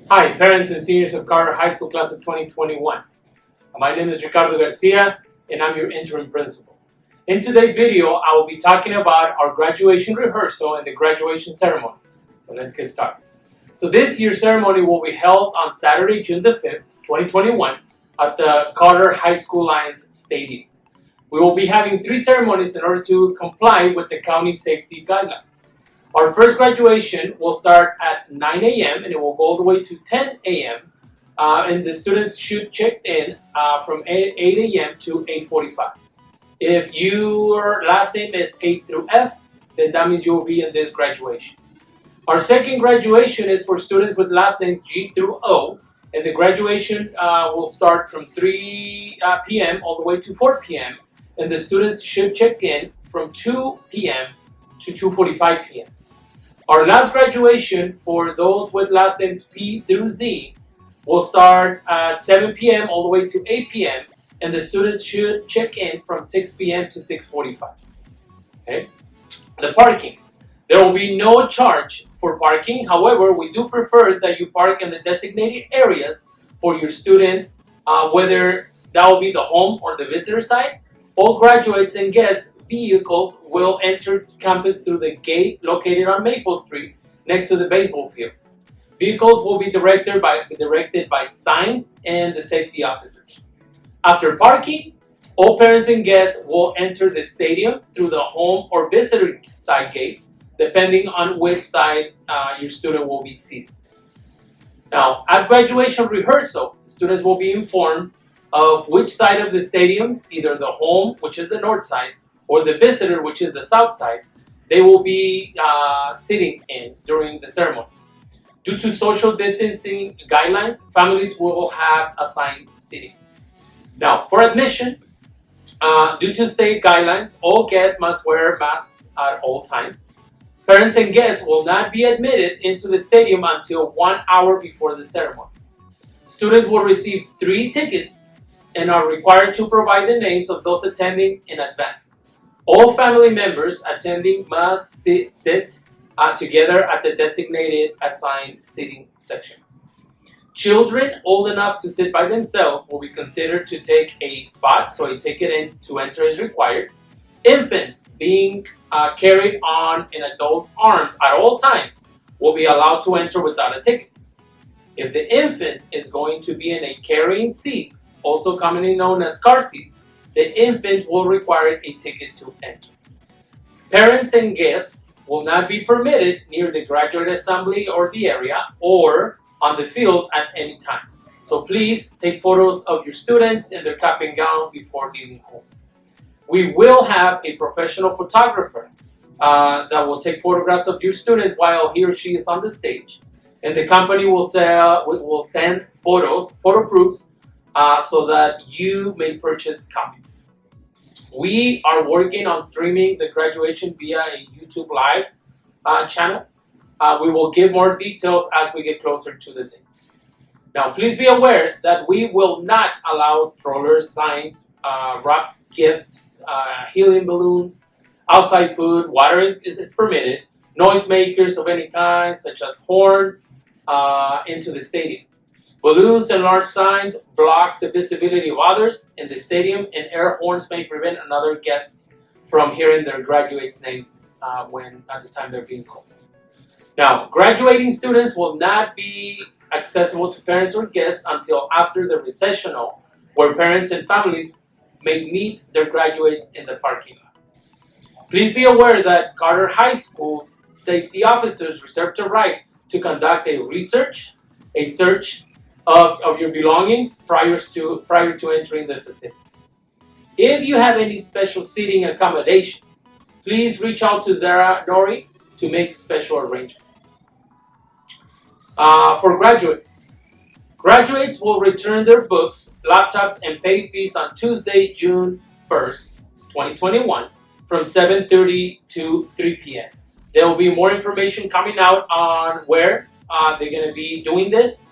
Hi, parents and seniors of Carter High School class of 2021. My name is Ricardo Garcia, and I'm your interim principal. In today's video, I will be talking about our graduation rehearsal and the graduation ceremony. So let's get started. So this year's ceremony will be held on Saturday, June the 5th, 2021 at the Carter High School Lions Stadium. We will be having 3 ceremonies in order to comply with the county safety guidelines. Our first graduation will start at 9 a.m. and it will go all the way to 10 a.m. And the students should check in from 8 a.m. to 8:45. If your last name is A through F, then that means you will be in this graduation. Our second graduation is for students with last names G through O, and the graduation will start from 3 p.m. all the way to 4 p.m. and the students should check in from 2 p.m. to 2:45 p.m. Our last graduation for those with last names P through Z will start at 7 p.m. all the way to 8 p.m. and the students should check in from 6 p.m. to 6:45. Okay? The parking. There will be no charge for parking. However, we do prefer that you park in the designated areas for your student, whether that will be the home or the visitor side. All graduates and guests vehicles will enter campus through the gate located on Maple Street next to the baseball field. Vehicles will be directed by signs and the safety officers. After parking, all parents and guests will enter the stadium through the home or visitor side gates, depending on which side your student will be seated. Now, at graduation rehearsal, students will be informed of which side of the stadium, either the home, which is the north side, or the visitor, which is the south side, they will be sitting in during the ceremony. Due to social distancing guidelines, families will have assigned seating. Now, for admission, due to state guidelines, all guests must wear masks at all times. Parents and guests will not be admitted into the stadium until 1 hour before the ceremony. Students will receive 3 tickets and are required to provide the names of those attending in advance. All family members attending must sit together at the designated assigned seating sections. Children old enough to sit by themselves will be considered to take a spot, so a ticket in to enter is required. Infants being carried on in adults' arms at all times will be allowed to enter without a ticket. If the infant is going to be in a carrying seat, also commonly known as car seats, the infant will require a ticket to enter. Parents and guests will not be permitted near the graduate assembly or the area or on the field at any time. So please take photos of your students in their cap and gown before leaving home. We will have a professional photographer that will take photographs of your students while he or she is on the stage. And the company will send photo proofs, so that you may purchase copies. We are working on streaming the graduation via a YouTube live channel. We will give more details as we get closer to the date. Now, please be aware that we will not allow strollers, signs, wrapped gifts, helium balloons, outside food. Water is permitted. Noisemakers of any kind, such as horns, into the stadium. Balloons and large signs block the visibility of others in the stadium, and air horns may prevent other guests from hearing their graduates' names at the time they're being called. Now, graduating students will not be accessible to parents or guests until after the recessional, where parents and families may meet their graduates in the parking lot. Please be aware that Carter High School's safety officers reserve the right to conduct a search of your belongings prior to entering the facility. If you have any special seating accommodations, please reach out to Zara Nori to make special arrangements. For graduates will return their books, laptops, and pay fees on Tuesday, June 1st, 2021 from 7:30 to 3 p.m. There will be more information coming out on where they're going to be doing this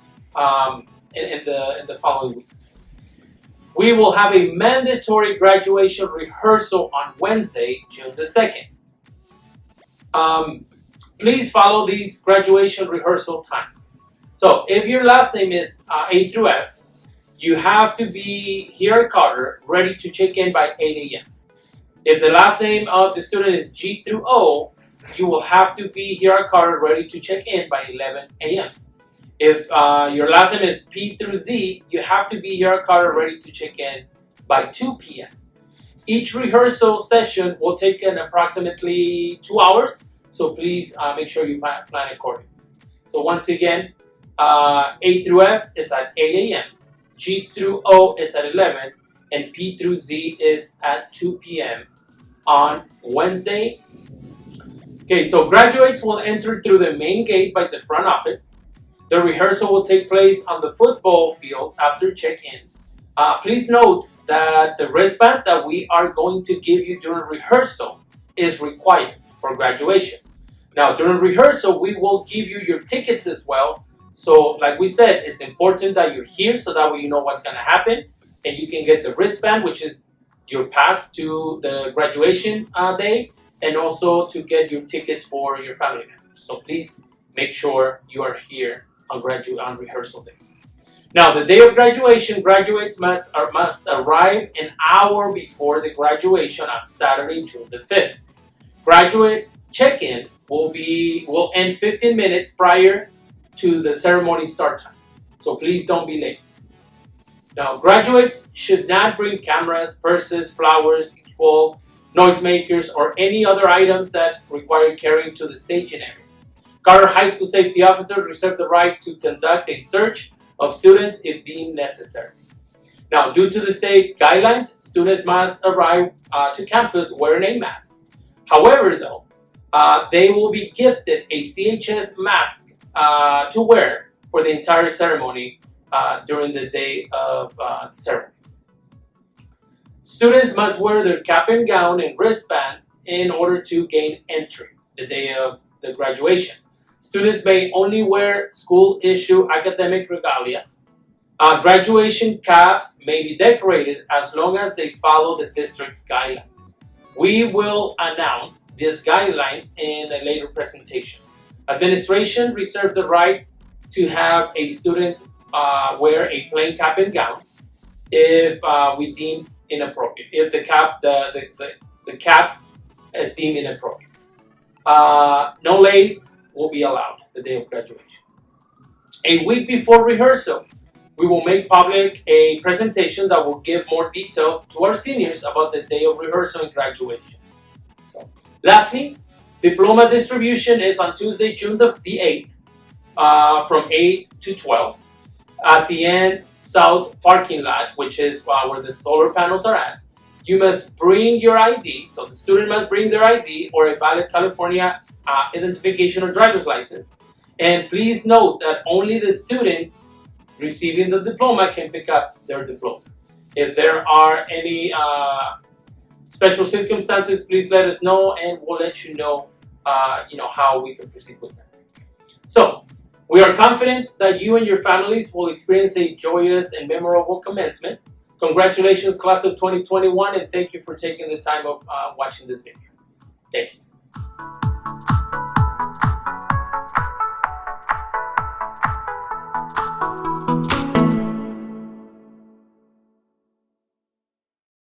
in the following weeks. We will have a mandatory graduation rehearsal on Wednesday, June the 2nd. Please follow these graduation rehearsal times. So if your last name is A through F, you have to be here at Carter ready to check in by 8 a.m. If the last name of the student is G through O, you will have to be here at Carter ready to check in by 11 a.m. If your last name is P through Z, you have to be here at Carter ready to check in by 2 p.m. Each rehearsal session will take approximately 2 hours, so please make sure you plan accordingly. So once again, A through F is at 8 a.m., G through O is at 11, and P through Z is at 2 p.m. on Wednesday. Okay, so graduates will enter through the main gate by the front office. The rehearsal will take place on the football field after check-in. Please note that the wristband that we are going to give you during rehearsal is required for graduation. Now, during rehearsal, we will give you your tickets as well. So, like we said, it's important that you're here so that way you know what's going to happen. And you can get the wristband, which is your pass to the graduation day, and also to get your tickets for your family members. So please make sure you are here on rehearsal day. Now, the day of graduation, graduates must arrive an hour before the graduation on Saturday, June the 5th. Graduate check-in will end 15 minutes prior to the ceremony start time. So please don't be late. Now, graduates should not bring cameras, purses, flowers, balls, noisemakers, or any other items that require carrying to the staging area. Carter High School safety officers reserve the right to conduct a search of students if deemed necessary. Now, due to the state guidelines, students must arrive to campus wearing a mask. However, though, they will be gifted a CHS mask to wear for the entire ceremony during the day of the ceremony. Students must wear their cap and gown and wristband in order to gain entry the day of the graduation. Students may only wear school-issue academic regalia. Graduation caps may be decorated as long as they follow the district's guidelines. We will announce these guidelines in a later presentation. Administration reserves the right to have a student wear a plain cap and gown if we deem inappropriate. If the cap is deemed inappropriate. No lace will be allowed the day of graduation. A week before rehearsal, we will make public a presentation that will give more details to our seniors about the day of rehearsal and graduation. So, lastly, diploma distribution is on Tuesday, June the 8th, from 8 to 12 at the end south parking lot, which is where the solar panels are at. You must bring your ID, so the student must bring their ID or a valid California identification or driver's license. And please note that only the student receiving the diploma can pick up their diploma. If there are any special circumstances, please let us know, and we'll let you know, how we can proceed with that. So, we are confident that you and your families will experience a joyous and memorable commencement. Congratulations, class of 2021, and thank you for taking the time of watching this video. Thank you.